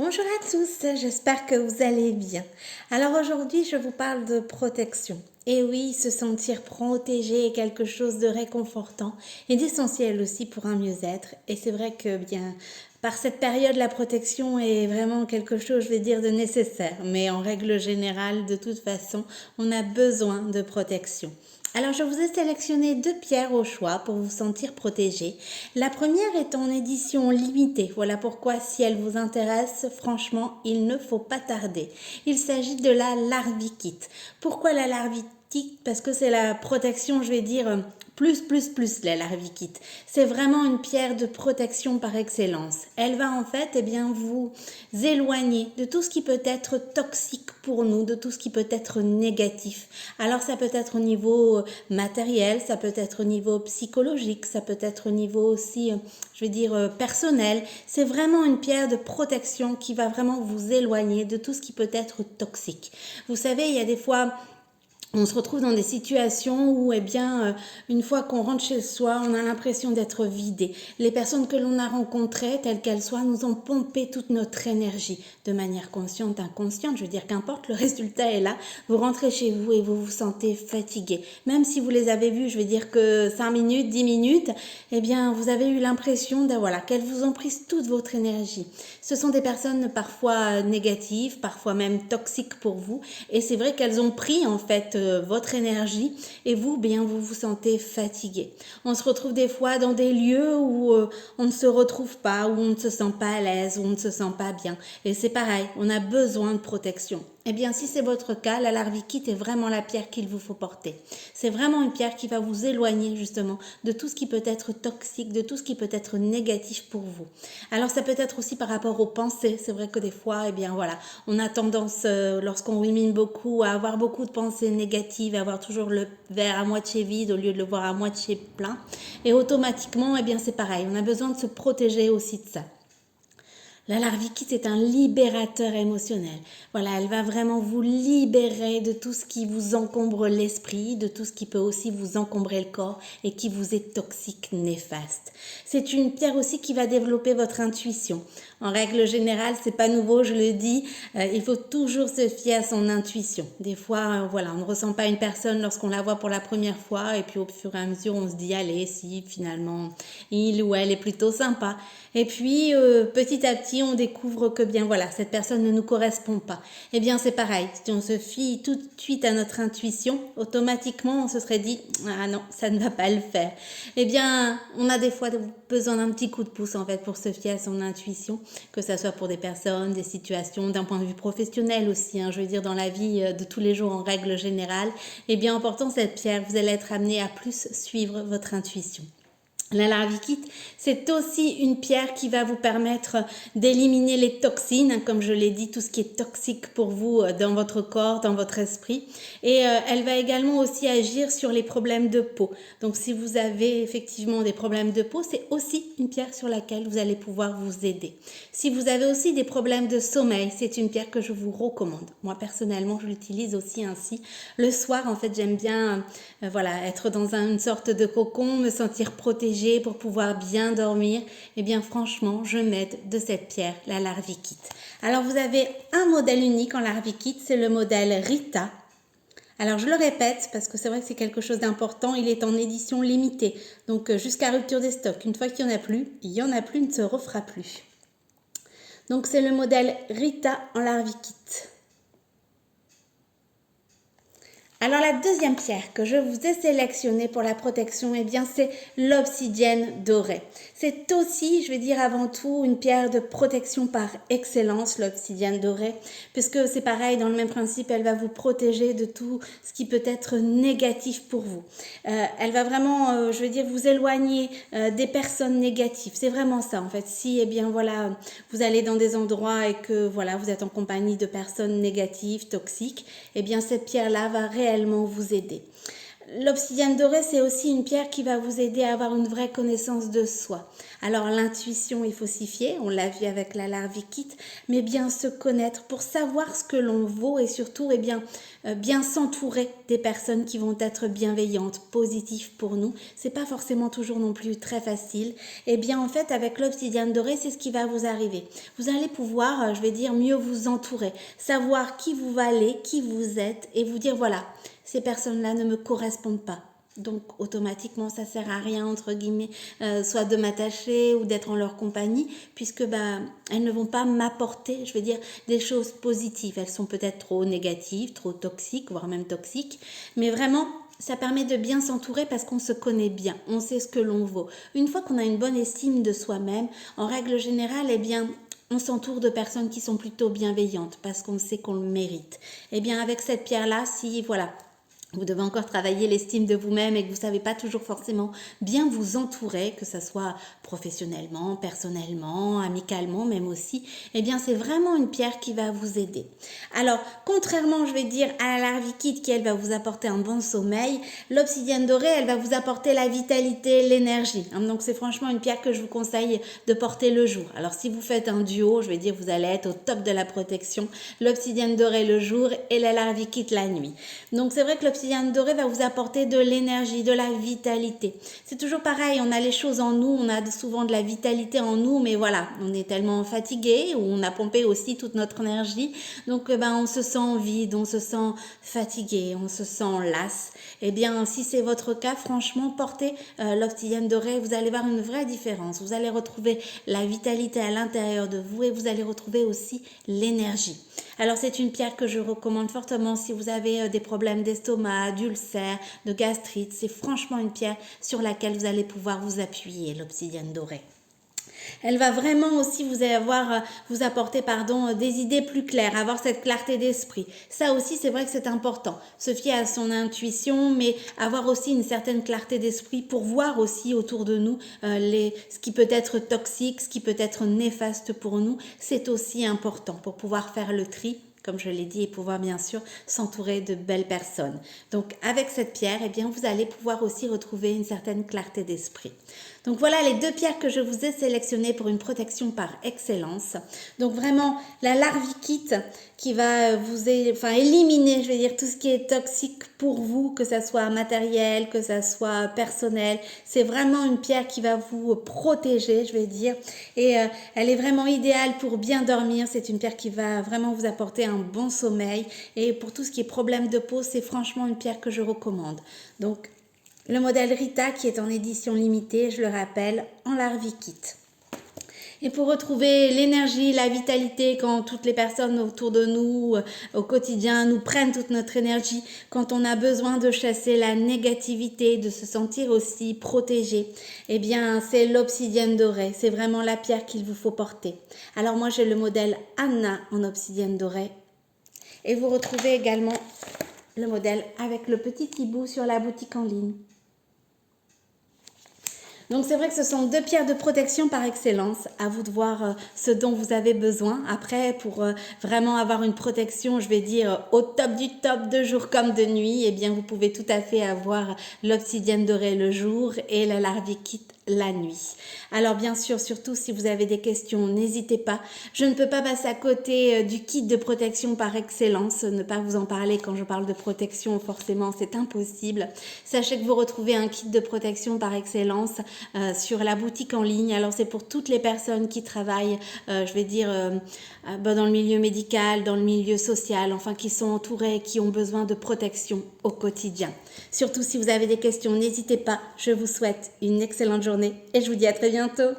Bonjour à tous, j'espère que vous allez bien. Alors aujourd'hui, je vous parle de protection. Et oui, se sentir protégé est quelque chose de réconfortant et d'essentiel aussi pour un mieux-être. Et c'est vrai que bien, par cette période, la protection est vraiment quelque chose, je vais dire, de nécessaire. Mais en règle générale, de toute façon, on a besoin de protection. Alors je vous ai sélectionné 2 pierres au choix pour vous sentir protégé. La première est en édition limitée. Voilà pourquoi si elle vous intéresse, franchement, il ne faut pas tarder. Il s'agit de la larvikite. Pourquoi la larvikite? Parce que c'est la protection, je vais dire, plus la larvikite. C'est vraiment une pierre de protection par excellence. Elle va en fait vous éloigner de tout ce qui peut être toxique pour nous, de tout ce qui peut être négatif. Alors ça peut être au niveau matériel, ça peut être au niveau psychologique, ça peut être au niveau aussi, je vais dire, personnel. C'est vraiment une pierre de protection qui va vraiment vous éloigner de tout ce qui peut être toxique. Vous savez, il y a des fois... On se retrouve dans des situations où, une fois qu'on rentre chez soi, on a l'impression d'être vidé. Les personnes que l'on a rencontrées, telles qu'elles soient, nous ont pompé toute notre énergie, de manière consciente, inconsciente. Je veux dire, qu'importe, le résultat est là. Vous rentrez chez vous et vous vous sentez fatigué. Même si vous les avez vues, je veux dire que 5 minutes, 10 minutes, vous avez eu l'impression qu'elles vous ont pris toute votre énergie. Ce sont des personnes parfois négatives, parfois même toxiques pour vous. Et c'est vrai qu'elles ont pris, en fait, votre énergie et vous, vous vous sentez fatigué. On se retrouve des fois dans des lieux où on ne se retrouve pas, où on ne se sent pas à l'aise, où on ne se sent pas bien. Et c'est pareil, on a besoin de protection. Eh bien, si c'est votre cas, la larvikite est vraiment la pierre qu'il vous faut porter. C'est vraiment une pierre qui va vous éloigner justement de tout ce qui peut être toxique, de tout ce qui peut être négatif pour vous. Alors, ça peut être aussi par rapport aux pensées. C'est vrai que des fois, on a tendance, lorsqu'on rumine beaucoup, à avoir beaucoup de pensées négatives, à avoir toujours le verre à moitié vide au lieu de le voir à moitié plein. Et automatiquement, c'est pareil. On a besoin de se protéger aussi de ça. La larvikite est un libérateur émotionnel. Voilà, elle va vraiment vous libérer de tout ce qui vous encombre l'esprit, de tout ce qui peut aussi vous encombrer le corps et qui vous est toxique, néfaste. C'est une pierre aussi qui va développer votre intuition. En règle générale, c'est pas nouveau, je le dis, il faut toujours se fier à son intuition. Des fois, on ne ressent pas une personne lorsqu'on la voit pour la première fois et puis au fur et à mesure, on se dit, allez, si finalement, il ou elle est plutôt sympa. Et puis, petit à petit, on découvre que cette personne ne nous correspond pas. Eh bien, c'est pareil. Si on se fie tout de suite à notre intuition, automatiquement, on se serait dit, ah non, ça ne va pas le faire. Eh bien, on a des fois besoin d'un petit coup de pouce, en fait, pour se fier à son intuition, que ça soit pour des personnes, des situations, d'un point de vue professionnel aussi, je veux dire, dans la vie de tous les jours en règle générale. Eh bien, en portant cette pierre, vous allez être amené à plus suivre votre intuition. La larvikite, c'est aussi une pierre qui va vous permettre d'éliminer les toxines, comme je l'ai dit, tout ce qui est toxique pour vous dans votre corps, dans votre esprit. Et elle va également aussi agir sur les problèmes de peau. Donc si vous avez effectivement des problèmes de peau, c'est aussi une pierre sur laquelle vous allez pouvoir vous aider. Si vous avez aussi des problèmes de sommeil, c'est une pierre que je vous recommande. Moi personnellement, je l'utilise aussi ainsi. Le soir, en fait, j'aime bien être dans une sorte de cocon, me sentir protégée pour pouvoir bien dormir. Eh bien franchement, je m'aide de cette pierre, la larvikite. Alors vous avez un modèle unique en larvikite, c'est le modèle Rita. Alors je le répète parce que c'est vrai que c'est quelque chose d'important, il est en édition limitée. Donc jusqu'à rupture des stocks, une fois qu'il n'y en a plus, il n'y en a plus, il ne se refera plus. Donc c'est le modèle Rita en larvikite. Alors la deuxième pierre que je vous ai sélectionnée pour la protection, c'est l'obsidienne dorée. C'est aussi, je vais dire avant tout, une pierre de protection par excellence, l'obsidienne dorée, puisque c'est pareil, dans le même principe, elle va vous protéger de tout ce qui peut être négatif pour vous. Elle va vraiment, vous éloigner des personnes négatives. C'est vraiment ça en fait. Si, vous allez dans des endroits et que, vous êtes en compagnie de personnes négatives, toxiques, cette pierre-là va réellement vous aider. l'obsidienne dorée, c'est aussi une pierre qui va vous aider à avoir une vraie connaissance de soi. Alors l'intuition, il faut s'y fier, on l'a vu avec la larvikite, mais bien se connaître pour savoir ce que l'on vaut et surtout bien s'entourer des personnes qui vont être bienveillantes, positives pour nous. C'est pas forcément toujours non plus très facile. Et bien en fait avec l'obsidienne dorée, c'est ce qui va vous arriver. Vous allez pouvoir, mieux vous entourer, savoir qui vous valez, qui vous êtes et vous dire voilà, ces personnes-là ne me correspondent pas. Donc automatiquement ça sert à rien entre guillemets soit de m'attacher ou d'être en leur compagnie puisque elles ne vont pas m'apporter des choses positives. Elles sont peut-être trop négatives, trop toxiques, voire même toxiques, mais vraiment ça permet de bien s'entourer parce qu'on se connaît bien, on sait ce que l'on vaut. Une fois qu'on a une bonne estime de soi-même, en règle générale, on s'entoure de personnes qui sont plutôt bienveillantes parce qu'on sait qu'on le mérite. Et bien avec cette pierre-là, si voilà, vous devez encore travailler l'estime de vous-même et que vous ne savez pas toujours forcément bien vous entourer, que ce soit professionnellement, personnellement, amicalement même aussi, eh bien c'est vraiment une pierre qui va vous aider. Alors, contrairement, à la larvikite qui, elle, va vous apporter un bon sommeil, l'obsidienne dorée, elle va vous apporter la vitalité, l'énergie. Donc, c'est franchement une pierre que je vous conseille de porter le jour. Alors, si vous faites un duo, vous allez être au top de la protection. L'obsidienne dorée le jour et la larvikite la nuit. Donc, c'est vrai que l'obsidienne dorée va vous apporter de l'énergie, de la vitalité. C'est toujours pareil, on a les choses en nous, on a souvent de la vitalité en nous, mais voilà, on est tellement fatigué ou on a pompé aussi toute notre énergie, donc on se sent vide, on se sent fatigué, on se sent las. Eh bien, si c'est votre cas, franchement, portez l'obsidienne dorée, vous allez voir une vraie différence. Vous allez retrouver la vitalité à l'intérieur de vous et vous allez retrouver aussi l'énergie. Alors, c'est une pierre que je recommande fortement si vous avez des problèmes d'estomac, d'ulcères, de gastrite. C'est franchement une pierre sur laquelle vous allez pouvoir vous appuyer, l'obsidienne dorée. Elle va vraiment aussi vous apporter des idées plus claires, avoir cette clarté d'esprit. Ça aussi, c'est vrai que c'est important. Se fier à son intuition, mais avoir aussi une certaine clarté d'esprit pour voir aussi autour de nous ce qui peut être toxique, ce qui peut être néfaste pour nous. C'est aussi important pour pouvoir faire le tri, comme je l'ai dit, et pouvoir bien sûr s'entourer de belles personnes. Donc avec cette pierre, vous allez pouvoir aussi retrouver une certaine clarté d'esprit. Donc voilà les deux pierres que je vous ai sélectionnées pour une protection par excellence. Donc vraiment la larvikite qui va éliminer, tout ce qui est toxique pour vous, que ça soit matériel, que ça soit personnel. C'est vraiment une pierre qui va vous protéger, et elle est vraiment idéale pour bien dormir. C'est une pierre qui va vraiment vous apporter un bon sommeil, et pour tout ce qui est problème de peau, c'est franchement une pierre que je recommande. Donc le modèle Rita qui est en édition limitée, je le rappelle, en larvikite. Et pour retrouver l'énergie, la vitalité, quand toutes les personnes autour de nous, au quotidien, nous prennent toute notre énergie, quand on a besoin de chasser la négativité, de se sentir aussi protégé, c'est l'obsidienne dorée. C'est vraiment la pierre qu'il vous faut porter. Alors moi, j'ai le modèle Anna en obsidienne dorée. Et vous retrouvez également le modèle avec le petit hibou sur la boutique en ligne. Donc c'est vrai que ce sont deux pierres de protection par excellence. À vous de voir ce dont vous avez besoin. Après, pour vraiment avoir une protection, au top du top de jour comme de nuit, vous pouvez tout à fait avoir l'obsidienne dorée le jour et la larvikite la nuit. Alors bien sûr, surtout si vous avez des questions, n'hésitez pas. Je ne peux pas passer à côté du kit de protection par excellence, ne pas vous en parler quand je parle de protection, forcément c'est impossible. Sachez que vous retrouvez un kit de protection par excellence sur la boutique en ligne. Alors c'est pour toutes les personnes qui travaillent, dans le milieu médical, dans le milieu social, qui sont entourées, qui ont besoin de protection au quotidien. Surtout si vous avez des questions, n'hésitez pas. Je vous souhaite une excellente journée et je vous dis à très bientôt.